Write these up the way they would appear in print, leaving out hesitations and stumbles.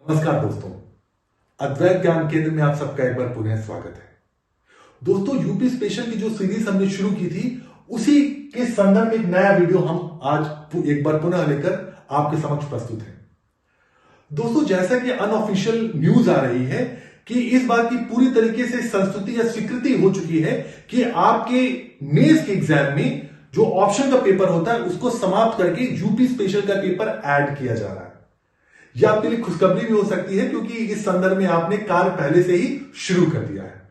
नमस्कार दोस्तों, अद्वैत ज्ञान केंद्र में आप सबका एक बार पुनः स्वागत है। दोस्तों, यूपी स्पेशल की जो सीरीज हमने शुरू की थी उसी के संदर्भ में एक नया वीडियो हम आज एक बार पुनः लेकर आपके समक्ष प्रस्तुत है। दोस्तों, जैसा कि अनऑफिशियल न्यूज आ रही है कि इस बात की पूरी तरीके से संस्तुति या स्वीकृति हो चुकी है कि आपके मेंस के एग्जाम में जो ऑप्शन का पेपर होता है उसको समाप्त करके यूपी स्पेशल का पेपर ऐड किया जा रहा है। यह आपके लिए खुशखबरी भी हो सकती है क्योंकि इस संदर्भ में आपने कार्य पहले से ही शुरू कर दिया है।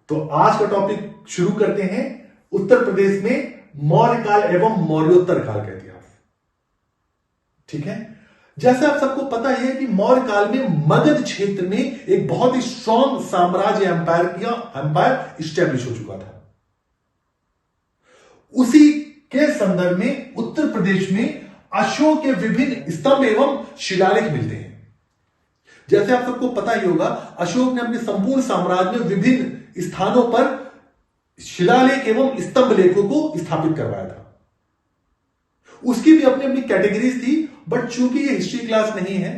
तो आज का टॉपिक शुरू करते हैं, उत्तर प्रदेश में मौर्य काल एवं मौर्योत्तर काल का इतिहास। ठीक है, जैसे आप सबको पता है कि मौर्य काल में मगध क्षेत्र में एक बहुत ही स्ट्रॉन्ग साम्राज्य एम्पायर स्टैब्लिश हो चुका था। उसी के संदर्भ में उत्तर प्रदेश में अशोक के विभिन्न स्तंभ एवं शिलालेख मिलते हैं। जैसे आप सबको पता ही होगा, अशोक ने अपने संपूर्ण साम्राज्य में विभिन्न स्थानों पर शिलालेख एवं स्तंभ लेखों को स्थापित करवाया था। उसकी भी अपनी अपनी कैटेगरीज थी, बट चूंकि ये हिस्ट्री क्लास नहीं है,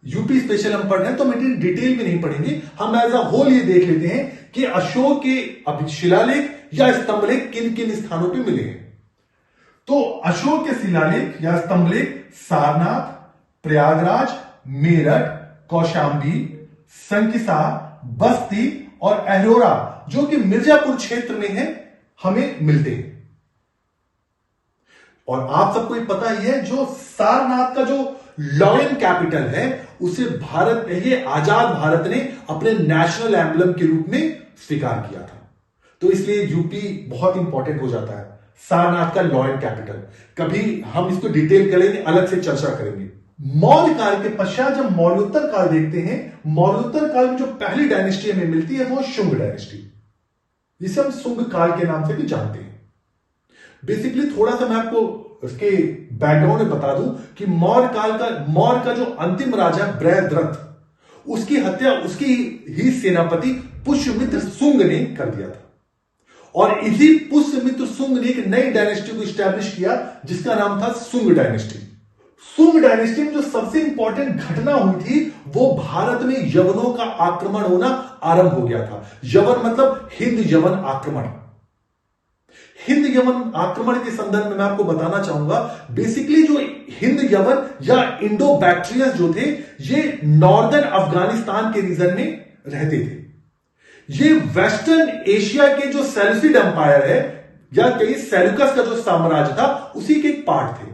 यूपी स्पेशल हम पढ़ रहे हैं तो हम डिटेल में नहीं पढ़ेंगे। हम एज अ होल ये देख लेते हैं कि अशोक के शिलालेख या स्तंभ लेख किन किन स्थानों पर मिले हैं। तो अशोक के शिलालेख या स्तंभलेख सारनाथ, प्रयागराज, मेरठ, कौशांबी, संकिसा, बस्ती और अहरोरा जो कि मिर्जापुर क्षेत्र में है हमें मिलते हैं। और आप सबको ये पता ही है, जो सारनाथ का जो लॉयन कैपिटल है उसे भारत ये आजाद भारत ने अपने नेशनल एम्बलम के रूप में स्वीकार किया था। तो इसलिए यूपी बहुत इंपॉर्टेंट हो जाता है। सारनाथ का लॉयन कैपिटल, कभी हम इसको डिटेल करेंगे, अलग से चर्चा करेंगे। मौर्य काल के पश्चात जब मौर्योत्तर काल देखते हैं, मौर्योत्तर काल में जो पहली डायनेस्टी हमें मिलती है वो शुंग डायनेस्टी, जिसे हम शुंग काल के नाम से भी जानते हैं। बेसिकली थोड़ा सा मैं आपको उसके बैकग्राउंड में बता दूं कि मौर्य का जो अंतिम राजा बृहद्रथ, उसकी हत्या उसकी ही सेनापति पुष्यमित्र शुंग ने कर दिया था। और इसी पुष्यमित्र शुंग ने एक नई डायनेस्टी को स्टैब्लिश किया जिसका नाम था शुंग डायनेस्टी। शुंग डायनेस्टी में जो सबसे इंपॉर्टेंट घटना हुई थी वो भारत में यवनों का आक्रमण होना आरंभ हो गया था। यवन मतलब हिंद यवन आक्रमण। हिंद यवन आक्रमण के संदर्भ में मैं आपको बताना चाहूंगा, बेसिकली जो हिंद यवन या इंडो बैक्ट्रियंस जो थे ये नॉर्दर्न अफगानिस्तान के रीजन में रहते थे। ये वेस्टर्न एशिया के जो सेल्यूसिड एम्पायर है या कहीं सेल्यूकस का जो साम्राज्य था उसी के एक पार्ट थे।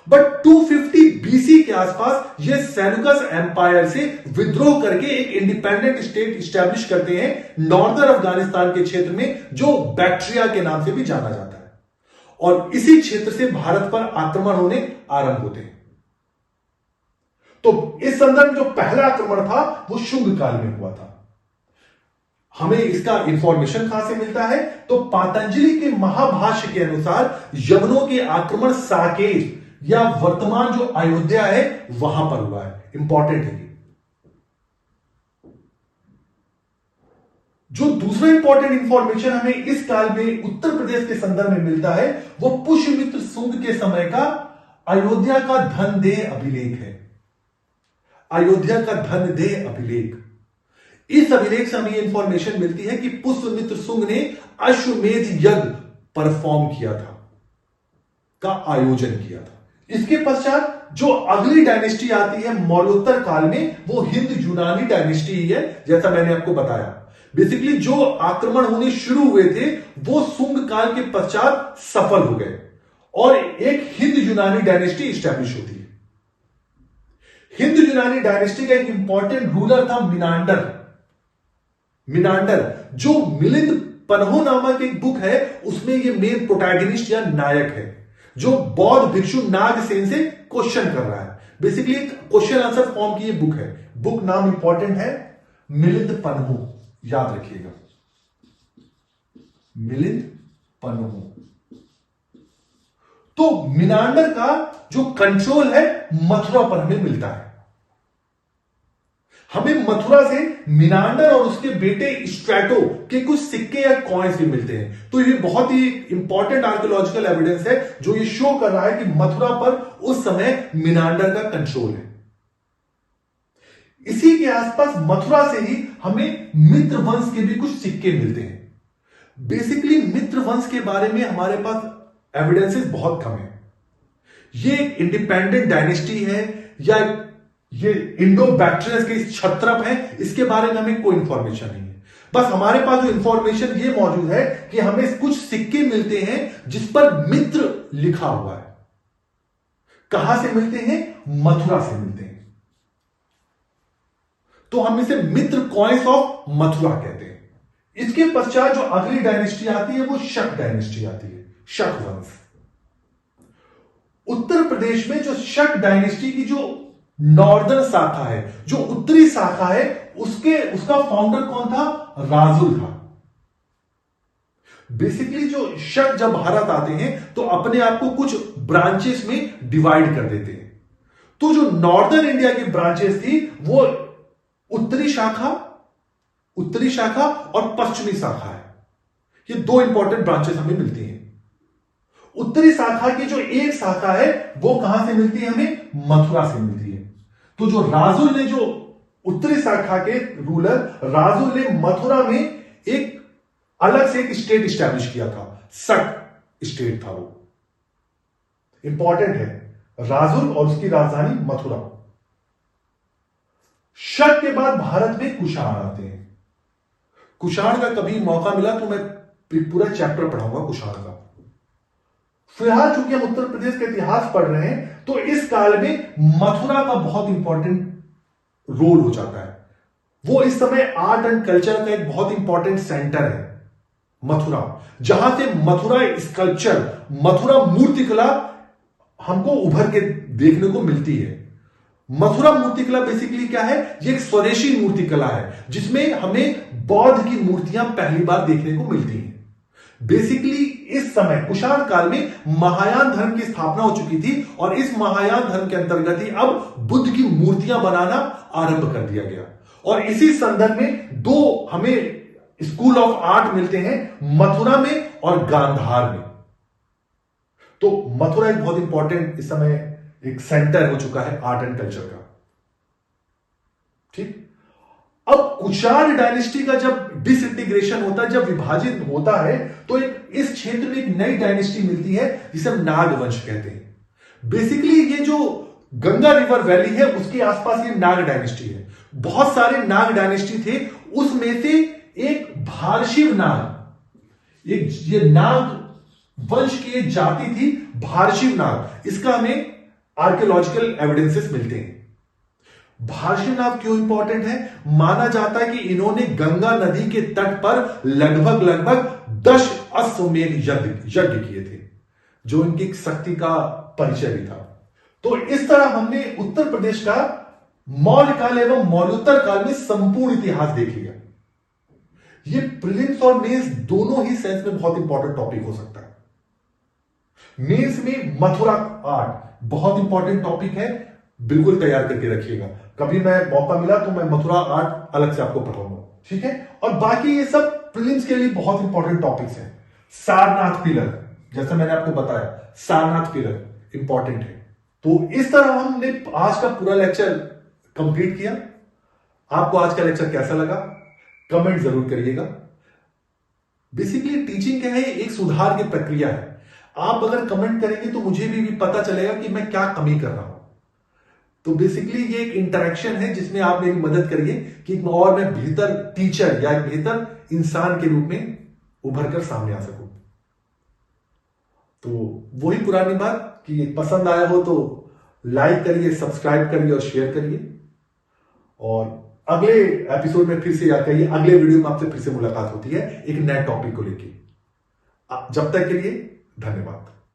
बट 250 बीसी के आसपास ये सेल्यूकस एम्पायर से विद्रोह करके एक इंडिपेंडेंट स्टेट स्टैब्लिश करते हैं नॉर्दर्न अफगानिस्तान के क्षेत्र में, जो बैक्ट्रिया के नाम से भी जाना जाता है। और इसी क्षेत्र से भारत पर आक्रमण होने आरंभ होते हैं। तो इस संदर्भ में जो पहला आक्रमण था वो शुंग काल में हुआ था। हमें इसका इंफॉर्मेशन कहां से मिलता है, तो पातंजलि के महाभाष्य के अनुसार यवनों के आक्रमण साकेत या वर्तमान जो अयोध्या है वहां पर हुआ है। इंपॉर्टेंट है। जो दूसरा इंपॉर्टेंट इंफॉर्मेशन हमें इस काल में उत्तर प्रदेश के संदर्भ में मिलता है वो पुष्यमित्र शुंग के समय का अयोध्या का धन देह अभिलेख है। अयोध्या का धन देह अभिलेख, इस अभिलेख से हमें यह इंफॉर्मेशन मिलती है कि पुष्यमित्र शुंग ने अश्वमेध यज्ञ परफॉर्म किया था, का आयोजन किया था। इसके पश्चात जो अगली डायनेस्टी आती है मौर्योत्तर काल में वो हिंद यूनानी डायनेस्टी ही है। जैसा मैंने आपको बताया, बेसिकली जो आक्रमण होने शुरू हुए थे वो शुंग काल के पश्चात सफल हो गए और एक हिंद यूनानी डायनेस्टी स्टैब्लिश होती है। हिंद यूनानी डायनेस्टी का एक इंपॉर्टेंट रूलर था मिनांडर, जो मिलिंद पन्हो नामक एक बुक है उसमें ये मेन प्रोटैगनिस्ट या नायक है, जो बौद्ध भिक्षु नागसेन से क्वेश्चन कर रहा है। बेसिकली क्वेश्चन आंसर फॉर्म की ये बुक है। बुक नाम इंपॉर्टेंट है मिलिंद पन्हो, याद रखिएगा, मिलिंद पन्हो। तो मिनांडर का जो कंट्रोल है मथुरा पर हमें मिलता है। हमें मथुरा से मिनांडर और उसके बेटे स्ट्रैटो के कुछ सिक्के या कॉइन्स भी मिलते हैं। तो ये बहुत ही इंपॉर्टेंट आर्कियोलॉजिकल एविडेंस है जो ये शो कर रहा है कि मथुरा पर उस समय मिनांडर का कंट्रोल है। इसी के आसपास मथुरा से ही हमें मित्र वंश के भी कुछ सिक्के मिलते हैं। बेसिकली मित्र वंश के बारे में हमारे पास एविडेंसेस बहुत कम है। ये एक इंडिपेंडेंट डायनेस्टी है या ये इंडो बैक्ट्रियस के क्षत्रप है, इसके बारे में हमें कोई इंफॉर्मेशन नहीं है। बस हमारे पास जो इंफॉर्मेशन ये मौजूद है कि हमें कुछ सिक्के मिलते हैं जिस पर मित्र लिखा हुआ है। कहां से मिलते हैं? मथुरा से मिलते हैं। तो हम इसे मित्र कॉइन्स ऑफ मथुरा कहते हैं। इसके पश्चात जो अगली डायनेस्टी आती है वो शक डायनेस्टी आती है, शक वंश। उत्तर प्रदेश में जो शक डायनेस्टी की जो नॉर्दर्न शाखा है, जो उत्तरी शाखा है, उसका फाउंडर कौन था? राजुल था। बेसिकली जो शक जब भारत आते हैं तो अपने आप को कुछ ब्रांचेस में डिवाइड कर देते हैं। तो जो नॉर्दर्न इंडिया की ब्रांचेस थी वो उत्तरी शाखा और पश्चिमी शाखा है। ये दो इंपॉर्टेंट ब्रांचेस हमें मिलती हैं। उत्तरी शाखा की जो एक शाखा है वो कहां से मिलती है? हमें मथुरा से मिलती है। तो जो राजुल ने, जो उत्तरी शाखा के रूलर राजुल ने मथुरा में एक अलग से एक स्टेट स्टैब्लिश किया था, शक स्टेट था वो। इंपॉर्टेंट है, राजुल और उसकी राजधानी मथुरा। शक के बाद भारत में कुषाण आते हैं। कुषाण का कभी मौका मिला तो मैं पूरा चैप्टर पढ़ाऊंगा कुषाण का। फिलहाल चूंकि हम उत्तर प्रदेश का इतिहास पढ़ रहे हैं तो इस काल में मथुरा का बहुत इंपॉर्टेंट रोल हो जाता है। वो इस समय आर्ट एंड कल्चर का एक बहुत इंपॉर्टेंट सेंटर है मथुरा, जहां से मथुरा स्कल्पचर, मथुरा मूर्तिकला हमको उभर के देखने को मिलती है। मथुरा मूर्तिकला बेसिकली क्या है? ये एक स्वदेशी मूर्तिकला है जिसमें हमें बौद्ध की मूर्तियां पहली बार देखने को मिलती हैं। बेसिकली इस समय कुषाण काल में महायान धर्म की स्थापना हो चुकी थी और इस महायान धर्म के अंतर्गत ही अब बुद्ध की मूर्तियां बनाना आरंभ कर दिया गया। और इसी संदर्भ में दो हमें स्कूल ऑफ आर्ट मिलते हैं, मथुरा में और गांधार में। तो मथुरा एक बहुत इंपॉर्टेंट इस समय एक सेंटर हो चुका है आर्ट एंड कल्चर का। ठीक। अब कुषाण डायनेस्टी का जब डिसइंटीग्रेशन होता है, जब विभाजित होता है, तो इस क्षेत्र में एक नई डायनेस्टी मिलती है जिसे हम नाग वंश कहते हैं। बेसिकली ये जो गंगा रिवर वैली है उसके आसपास ये नाग डायनेस्टी है। बहुत सारे नाग डायनेस्टी थे, उसमें से एक भारशिव नाग, ये नाग वंश की एक जाति थी भारशिव नाग। इसका हमें आर्कियोलॉजिकल एविडेंसेस मिलते हैं। भारशिव नाग क्यों इंपॉर्टेंट है? माना जाता है कि इन्होंने गंगा नदी के तट पर लगभग 10 अश्वमेध यज्ञ किए थे, जो इनकी शक्ति का परिचय भी था। तो इस तरह हमने उत्तर प्रदेश का मौर्य काल एवं मौर्योत्तर काल में संपूर्ण इतिहास देख लिया। ये प्रीलिम्स और मेंस दोनों ही सेंस में बहुत इंपॉर्टेंट टॉपिक हो सकता है। मेंस में मथुरा आर्ट बहुत इंपॉर्टेंट टॉपिक है, बिल्कुल तैयार करके रखिएगा। कभी मैं मौका मिला तो मैं मथुरा आर्ट अलग से आपको पढ़ाऊंगा, ठीक है। और बाकी ये सब प्रीलिम्स के लिए बहुत इंपॉर्टेंट टॉपिक्स हैं। सारनाथ पिलर, जैसे मैंने आपको बताया, सारनाथ पिलर इंपॉर्टेंट है। तो इस तरह हमने आज का पूरा लेक्चर कंप्लीट किया। आपको आज का लेक्चर कैसा लगा कमेंट जरूर करिएगा। बेसिकली टीचिंग क्या है? एक सुधार की प्रक्रिया है। आप अगर कमेंट करेंगे तो मुझे भी पता चलेगा कि मैं क्या कमी कर रहा हूं। तो बेसिकली ये एक इंटरेक्शन है जिसमें आप मेरी मदद करिए कि और मैं बेहतर टीचर या बेहतर इंसान के रूप में उभर कर सामने आ सकूं। तो वही पुरानी बात कि पसंद आया हो तो लाइक करिए, सब्सक्राइब करिए और शेयर करिए। और अगले एपिसोड में फिर से याद करिए, अगले वीडियो में आपसे फिर से मुलाकात होती है एक नए टॉपिक को लेकर। जब तक के लिए धन्यवाद।